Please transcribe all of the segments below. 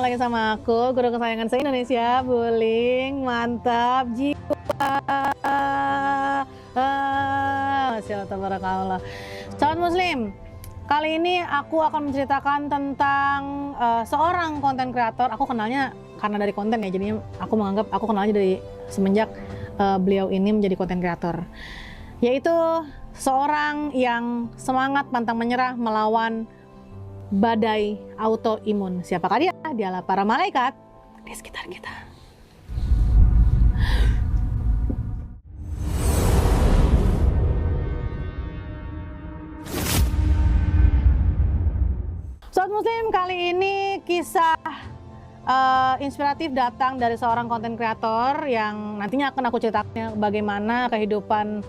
lagi sama aku, guru kesayangan se-Indonesia, Buling, mantap, jiwa. Masya Allah, tabarakallah. Sahabat Muslim, kali ini aku akan menceritakan tentang seorang konten kreator. Aku kenalnya karena dari konten ya, jadinya aku menganggap aku kenalnya dari semenjak beliau ini menjadi konten kreator. Yaitu seorang yang semangat pantang menyerah melawan badai autoimun. Siapakah dia? Dialah para malaikat di sekitar kita. Sobat Muslim, kali ini kisah inspiratif datang dari seorang konten kreator yang nantinya akan aku ceritakan bagaimana kehidupan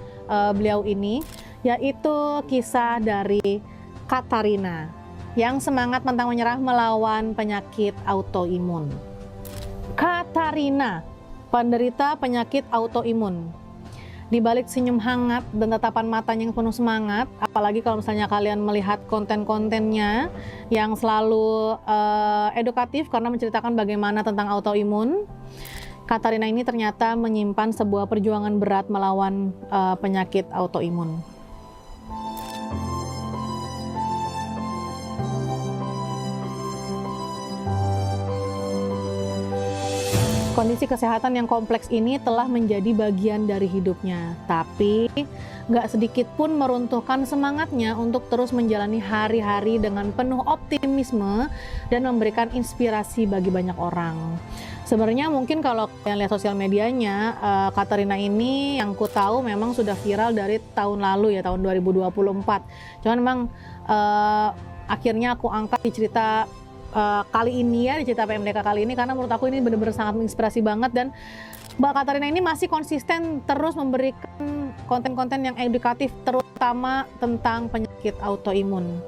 beliau ini, yaitu kisah dari Katarina yang semangat pantang menyerah melawan penyakit autoimun. Katarina, penderita penyakit autoimun. Di balik senyum hangat dan tatapan matanya yang penuh semangat, apalagi kalau misalnya kalian melihat konten-kontennya yang selalu edukatif karena menceritakan bagaimana tentang autoimun, Katarina ini ternyata menyimpan sebuah perjuangan berat melawan penyakit autoimun. Kondisi kesehatan yang kompleks ini telah menjadi bagian dari hidupnya, tapi nggak sedikit pun meruntuhkan semangatnya untuk terus menjalani hari-hari dengan penuh optimisme dan memberikan inspirasi bagi banyak orang. Sebenarnya mungkin kalau kalian lihat sosial medianya, Katarina ini yang ku tahu memang sudah viral dari tahun lalu ya, tahun 2024. Cuman memang akhirnya aku angkat di cerita kali ini ya, di cerita PMDK kali ini, karena menurut aku ini benar-benar sangat menginspirasi banget, dan Mbak Katarina ini masih konsisten terus memberikan konten-konten yang edukatif, terutama tentang penyakit autoimun.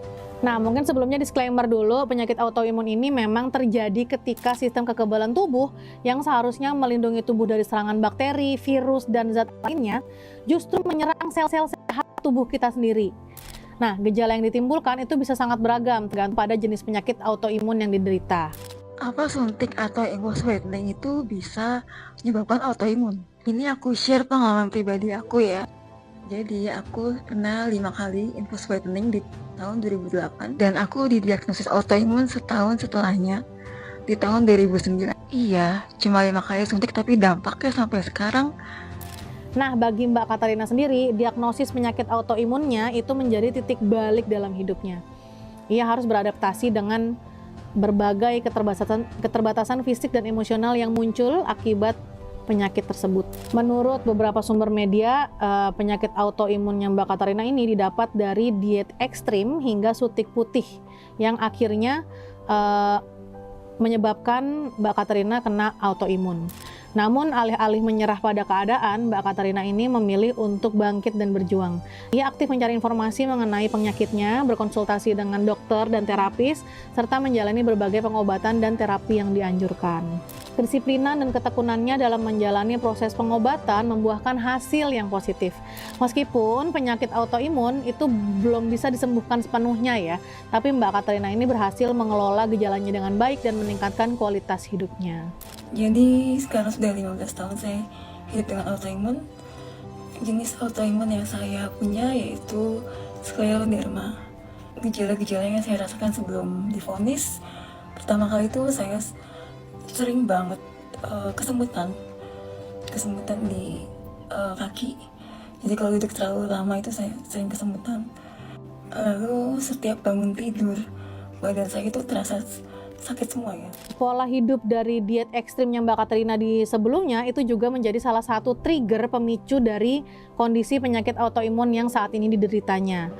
Nah, mungkin sebelumnya disclaimer dulu, penyakit autoimun ini memang terjadi ketika sistem kekebalan tubuh yang seharusnya melindungi tubuh dari serangan bakteri, virus, dan zat lainnya justru menyerang sel-sel sehat tubuh kita sendiri. Nah, gejala yang ditimbulkan itu bisa sangat beragam tergantung pada jenis penyakit autoimun yang diderita. Apa suntik atau infus whitening itu bisa menyebabkan autoimun? Ini aku share pengalaman pribadi aku ya. Jadi aku pernah 5 kali infus whitening di tahun 2008 dan aku didiagnosis autoimun setahun setelahnya di tahun 2009. Iya, cuma 5 kali suntik tapi dampaknya sampai sekarang. Nah, bagi Mbak Katarina sendiri, diagnosis penyakit autoimunnya itu menjadi titik balik dalam hidupnya. Ia harus beradaptasi dengan berbagai keterbatasan fisik dan emosional yang muncul akibat penyakit tersebut. Menurut beberapa sumber media, penyakit autoimun yang Mbak Katarina ini didapat dari diet ekstrim hingga suntik putih yang akhirnya menyebabkan Mbak Katarina kena autoimun. Namun alih-alih menyerah pada keadaan, Mbak Katarina ini memilih untuk bangkit dan berjuang. Ia aktif mencari informasi mengenai penyakitnya, berkonsultasi dengan dokter dan terapis, serta menjalani berbagai pengobatan dan terapi yang dianjurkan. Kedisiplinan dan ketekunannya dalam menjalani proses pengobatan membuahkan hasil yang positif. Meskipun penyakit autoimun itu belum bisa disembuhkan sepenuhnya ya, tapi Mbak Katarina ini berhasil mengelola gejalanya dengan baik dan meningkatkan kualitas hidupnya. Jadi sekarang sudah 15 tahun saya hidup dengan autoimun. Jenis autoimun yang saya punya yaitu skleroderma. Gejala-gejala yang saya rasakan sebelum divonis, pertama kali itu saya sering banget kesemutan di kaki. Jadi kalau duduk terlalu lama itu saya sering kesemutan. Lalu setiap bangun tidur badan saya itu terasa sakit semua ya. Pola hidup dari diet ekstrim yang Mbak Katarina di sebelumnya itu juga menjadi salah satu trigger pemicu dari kondisi penyakit autoimun yang saat ini dideritanya.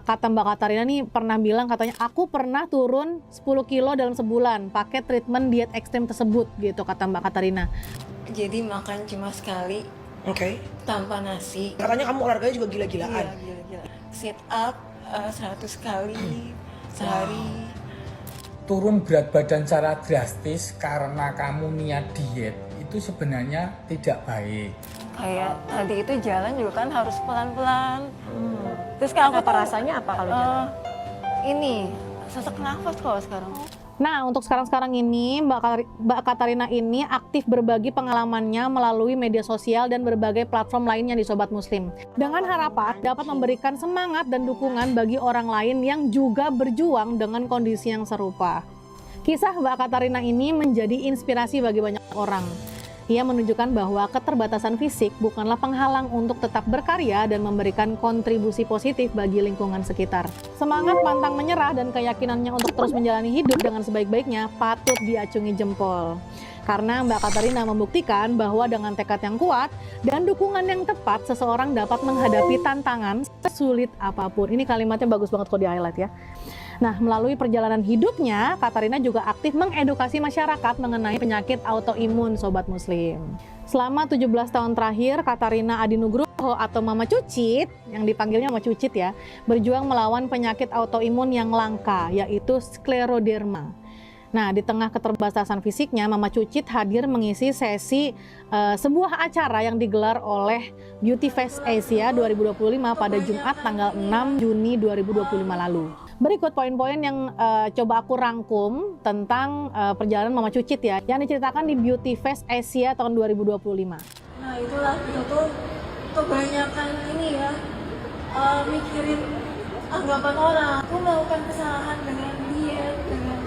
Kata Mbak Katarina nih pernah bilang, katanya aku pernah turun 10 kilo dalam sebulan pakai treatment diet ekstrim tersebut gitu, kata Mbak Katarina. Jadi makan cuma sekali tanpa nasi. Katanya kamu olahraganya juga gila-gilaan. Iya, gila-gila. Sit up 100 kali sehari. Turun berat badan secara drastis karena kamu niat diet itu sebenarnya tidak baik. Kayak tadi itu jalan juga kan harus pelan-pelan. Terus kalau Apa rasanya apa kalau jalan? ini sesak nafas kalau sekarang. Nah, untuk sekarang-sekarang ini, Mbak Katarina ini aktif berbagi pengalamannya melalui media sosial dan berbagai platform lainnya di Sobat Muslim. Dengan harapan dapat memberikan semangat dan dukungan bagi orang lain yang juga berjuang dengan kondisi yang serupa. Kisah Mbak Katarina ini menjadi inspirasi bagi banyak orang. Ia menunjukkan bahwa keterbatasan fisik bukanlah penghalang untuk tetap berkarya dan memberikan kontribusi positif bagi lingkungan sekitar. Semangat pantang menyerah dan keyakinannya untuk terus menjalani hidup dengan sebaik-baiknya patut diacungi jempol. Karena Mbak Katarina membuktikan bahwa dengan tekad yang kuat dan dukungan yang tepat, seseorang dapat menghadapi tantangan sesulit apapun. Ini kalimatnya bagus banget kok di highlight ya. Nah, melalui perjalanan hidupnya, Katarina juga aktif mengedukasi masyarakat mengenai penyakit autoimun Sobat Muslim. Selama 17 tahun terakhir, Katarina Adinugroho atau Mama Cucit, yang dipanggilnya Mama Cucit ya, berjuang melawan penyakit autoimun yang langka, yaitu skleroderma. Nah, di tengah keterbatasan fisiknya, Mama Cucit hadir mengisi sesi sebuah acara yang digelar oleh Beauty Fest Asia 2025 pada Jumat tanggal 6 Juni 2025 lalu. Berikut poin-poin yang coba aku rangkum tentang perjalanan Mama Cucit ya, yang diceritakan di Beauty Fest Asia tahun 2025. Nah itulah, itu tuh kebanyakan ini ya, mikirin anggapan orang. Aku melakukan kesalahan dengan diet, dengan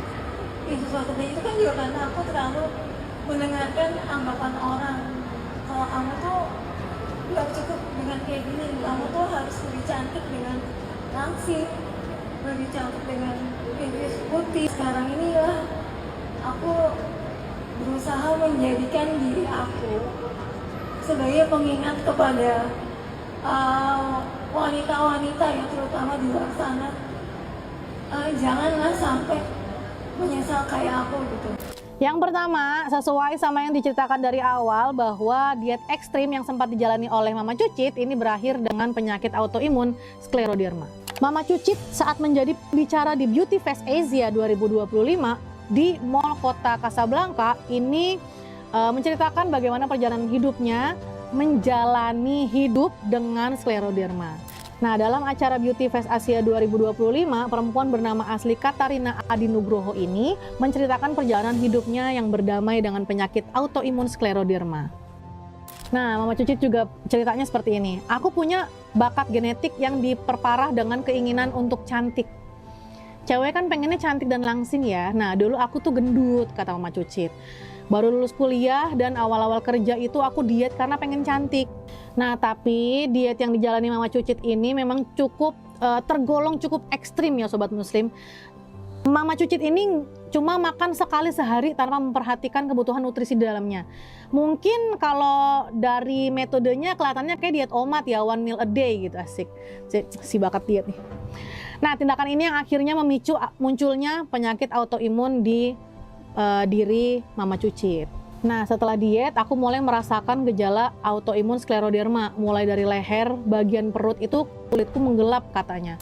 sesuatu itu kan juga karena aku terlalu mendengarkan anggapan orang. Kalau kamu tuh gak cukup dengan kayak gini, kamu tuh harus lebih cantik dengan langsing, lebih cantik dengan pipis putih. Sekarang ini lah aku berusaha menjadikan diri aku sebagai pengingat kepada wanita-wanita yang terutama di luar sana, janganlah sampai menyesal kayak aku gitu. Yang pertama, sesuai sama yang diceritakan dari awal bahwa diet ekstrim yang sempat dijalani oleh Mama Cucit ini berakhir dengan penyakit autoimun skleroderma. Mama Cucit saat menjadi bicara di Beauty Fest Asia 2025 di Mall Kota Casablanca ini menceritakan bagaimana perjalanan hidupnya menjalani hidup dengan skleroderma. Nah, dalam acara Beauty Fest Asia 2025, perempuan bernama asli Katarina Adinugroho ini menceritakan perjalanan hidupnya yang berdamai dengan penyakit autoimun skleroderma. Nah, Mama Cucit juga ceritanya seperti ini. Aku punya bakat genetik yang diperparah dengan keinginan untuk cantik. Cewek kan pengennya cantik dan langsing ya. Nah, dulu aku tuh gendut, kata Mama Cucit. Baru lulus kuliah dan awal-awal kerja itu aku diet karena pengen cantik. Nah, tapi diet yang dijalani Mama Cucit ini memang cukup tergolong cukup ekstrim ya Sobat Muslim. Mama Cucit ini cuma makan sekali sehari tanpa memperhatikan kebutuhan nutrisi di dalamnya. Mungkin kalau dari metodenya kelihatannya kayak diet omat ya, 1 meal a day gitu, asik. Si bakat diet nih. Nah, tindakan ini yang akhirnya memicu munculnya penyakit autoimun di diri Mama Cucit. Nah, setelah diet, aku mulai merasakan gejala autoimun skleroderma. Mulai dari leher, bagian perut itu kulitku menggelap katanya.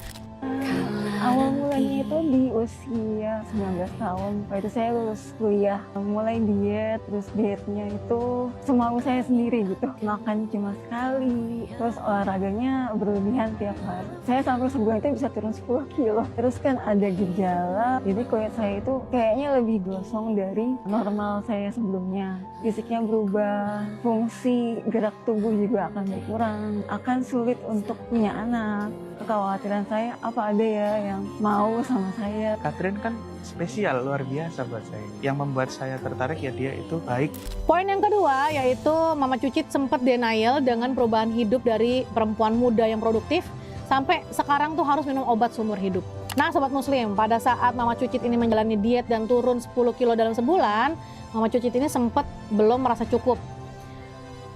Awal mulanya itu di usia 19 tahun. Waktu itu saya lulus kuliah, mulai diet, terus dietnya itu semau saya sendiri gitu. Makan cuma sekali, terus olahraganya berlebihan tiap hari. Saya sampai sebulan itu bisa turun 10 kilo. Terus kan ada gejala, jadi kulit saya itu kayaknya lebih gosong dari normal saya sebelumnya. Fisiknya berubah, fungsi gerak tubuh juga akan berkurang, akan sulit untuk punya anak. Kekhawatiran saya, apa ada ya yang mau sama saya. Catherine kan spesial, luar biasa buat saya. Yang membuat saya tertarik ya dia itu baik. Poin yang kedua yaitu Mama Cucit sempat denial dengan perubahan hidup dari perempuan muda yang produktif sampai sekarang tuh harus minum obat seumur hidup. Nah, Sobat Muslim, pada saat Mama Cucit ini menjalani diet dan turun 10 kilo dalam sebulan, Mama Cucit ini sempat belum merasa cukup.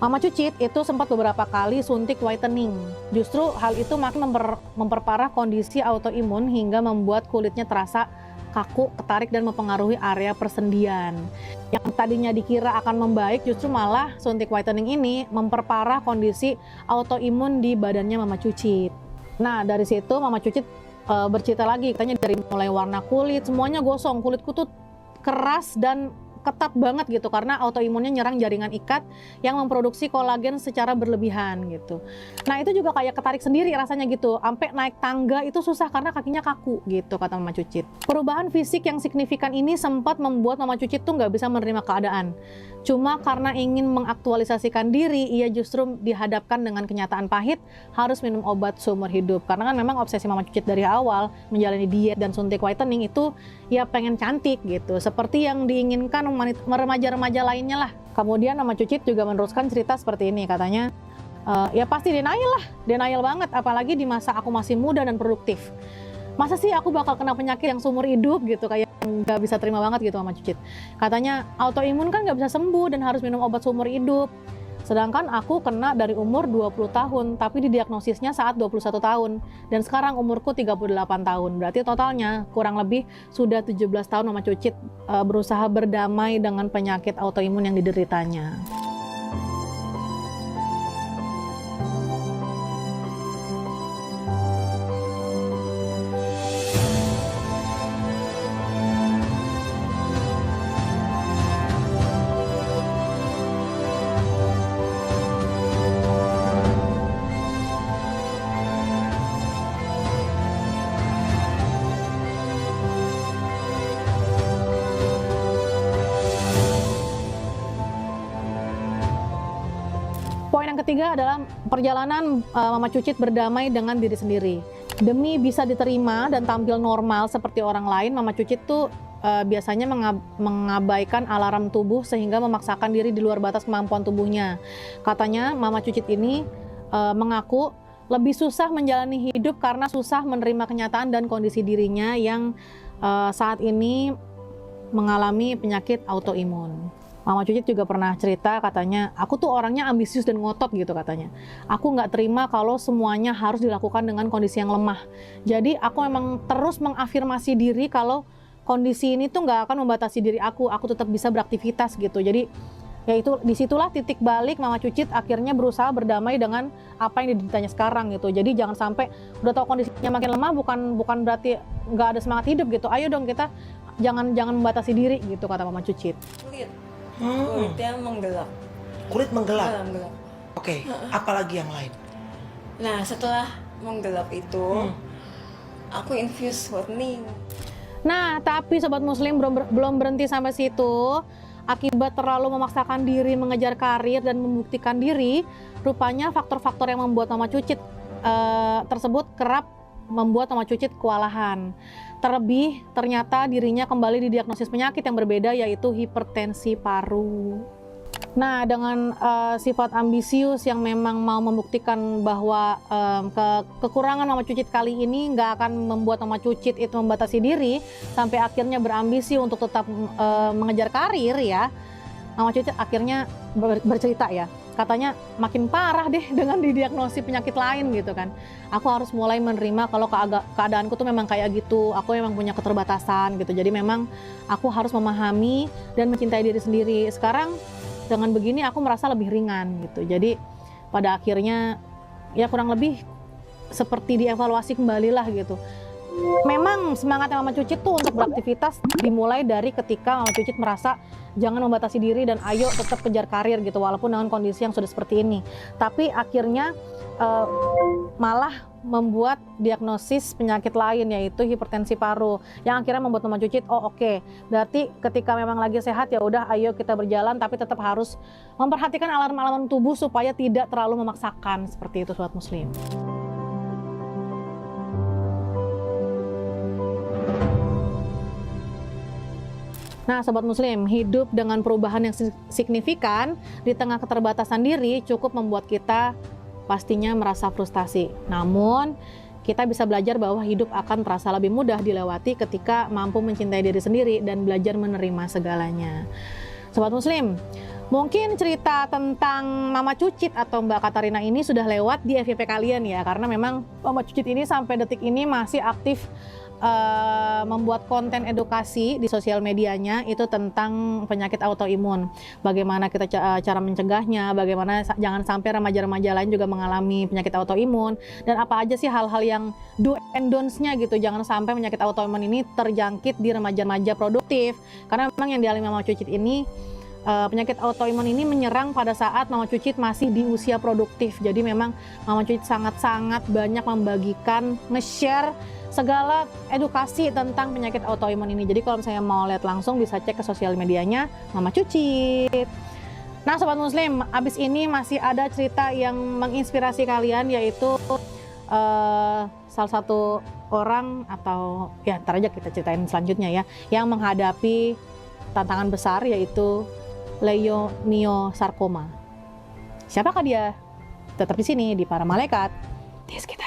Mama Cucit itu sempat beberapa kali suntik whitening. Justru hal itu makin memperparah kondisi autoimun hingga membuat kulitnya terasa kaku, ketarik dan mempengaruhi area persendian. Yang tadinya dikira akan membaik, justru malah suntik whitening ini memperparah kondisi autoimun di badannya Mama Cucit. Nah, dari situ Mama Cucit bercerita lagi, katanya dari mulai warna kulit, semuanya gosong, kulitku tuh keras dan ketat banget gitu karena autoimunnya nyerang jaringan ikat yang memproduksi kolagen secara berlebihan gitu. Nah itu juga kayak ketarik sendiri rasanya gitu, sampai naik tangga itu susah karena kakinya kaku gitu kata Mama Cucit. Perubahan fisik yang signifikan ini sempat membuat Mama Cucit tuh nggak bisa menerima keadaan. Cuma karena ingin mengaktualisasikan diri, ia justru dihadapkan dengan kenyataan pahit harus minum obat seumur hidup. Karena kan memang obsesi Mama Cucit dari awal menjalani diet dan suntik whitening itu ya pengen cantik gitu. Seperti yang diinginkan remaja-remaja lainnya lah. Kemudian Mama Cucit juga meneruskan cerita seperti ini, katanya ya pasti denial banget, apalagi di masa aku masih muda dan produktif. Masa sih aku bakal kena penyakit yang seumur hidup gitu, kayak nggak bisa terima banget gitu Mama Cucit. Katanya autoimun kan nggak bisa sembuh dan harus minum obat seumur hidup. Sedangkan aku kena dari umur 20 tahun, tapi didiagnosisnya saat 21 tahun. Dan sekarang umurku 38 tahun. Berarti totalnya kurang lebih sudah 17 tahun Mama Cucit berusaha berdamai dengan penyakit autoimun yang dideritanya. Poin yang ketiga adalah perjalanan Mama Cucit berdamai dengan diri sendiri. Demi bisa diterima dan tampil normal seperti orang lain, Mama Cucit tuh biasanya mengabaikan alarm tubuh sehingga memaksakan diri di luar batas kemampuan tubuhnya. Katanya Mama Cucit ini mengaku lebih susah menjalani hidup karena susah menerima kenyataan dan kondisi dirinya yang saat ini mengalami penyakit autoimun. Mama Cucit juga pernah cerita, katanya, aku tuh orangnya ambisius dan ngotot gitu katanya. Aku nggak terima kalau semuanya harus dilakukan dengan kondisi yang lemah. Jadi aku memang terus mengafirmasi diri kalau kondisi ini tuh nggak akan membatasi diri aku tetap bisa beraktivitas gitu. Jadi ya itu disitulah titik balik Mama Cucit akhirnya berusaha berdamai dengan apa yang dideritanya sekarang gitu. Jadi jangan sampai udah tahu kondisinya makin lemah bukan berarti nggak ada semangat hidup gitu. Ayo dong kita jangan membatasi diri gitu kata Mama Cucit. Kulitnya menggelap. Kulit menggelap. Gelap. Oke, apalagi yang lain? Nah setelah menggelap itu, aku infuse whitening. Nah, tapi Sobat Muslim belum berhenti sampai situ. Akibat terlalu memaksakan diri mengejar karir dan membuktikan diri, rupanya faktor-faktor yang membuat Mama Cucit tersebut kerap membuat Mama Cucit kewalahan. Terlebih, ternyata dirinya kembali didiagnosis penyakit yang berbeda, yaitu hipertensi paru. Nah, dengan sifat ambisius yang memang mau membuktikan bahwa kekurangan Mama Cucit kali ini nggak akan membuat Mama Cucit itu membatasi diri, sampai akhirnya berambisi untuk tetap mengejar karir ya, Mama Cucit akhirnya bercerita ya, katanya makin parah deh dengan didiagnosis penyakit lain gitu kan. Aku harus mulai menerima kalau keadaanku tuh memang kayak gitu, aku memang punya keterbatasan gitu. Jadi memang aku harus memahami dan mencintai diri sendiri. Sekarang dengan begini aku merasa lebih ringan gitu. Jadi pada akhirnya ya kurang lebih seperti dievaluasi kembali lah gitu. Memang semangatnya Mama Cucit tuh untuk beraktivitas dimulai dari ketika Mama Cucit merasa jangan membatasi diri dan ayo tetap kejar karir gitu walaupun dengan kondisi yang sudah seperti ini. Tapi akhirnya malah membuat diagnosis penyakit lain yaitu hipertensi paru yang akhirnya membuat Mama Cucit oke, berarti ketika memang lagi sehat ya udah ayo kita berjalan, tapi tetap harus memperhatikan alarm-alarm tubuh supaya tidak terlalu memaksakan, seperti itu Sobat Muslim. Nah Sobat Muslim, hidup dengan perubahan yang signifikan di tengah keterbatasan diri cukup membuat kita pastinya merasa frustasi. Namun kita bisa belajar bahwa hidup akan terasa lebih mudah dilewati ketika mampu mencintai diri sendiri dan belajar menerima segalanya. Sobat Muslim, mungkin cerita tentang Mama Cucit atau Mbak Katarina ini sudah lewat di FYP kalian ya, karena memang Mama Cucit ini sampai detik ini masih aktif membuat konten edukasi di sosial medianya itu tentang penyakit autoimun. Bagaimana kita cara mencegahnya, bagaimana jangan sampai remaja-remaja lain juga mengalami penyakit autoimun, dan apa aja sih hal-hal yang do and don'ts-nya gitu. Jangan sampai penyakit autoimun ini terjangkit di remaja-remaja produktif. Karena memang yang dialami Mama Cucit ini, penyakit autoimun ini menyerang pada saat Mama Cucit masih di usia produktif. Jadi memang Mama Cucit sangat-sangat banyak membagikan, nge-share segala edukasi tentang penyakit autoimun ini. Jadi kalau misalnya mau lihat langsung bisa cek ke sosial medianya Mama Cucit. Nah Sobat Muslim, abis ini masih ada cerita yang menginspirasi kalian, yaitu salah satu orang, atau ya ntar aja kita ceritain selanjutnya ya, yang menghadapi tantangan besar yaitu leiomyosarkoma. Siapakah dia? Tetap di sini di Para Malaikat di sekitar.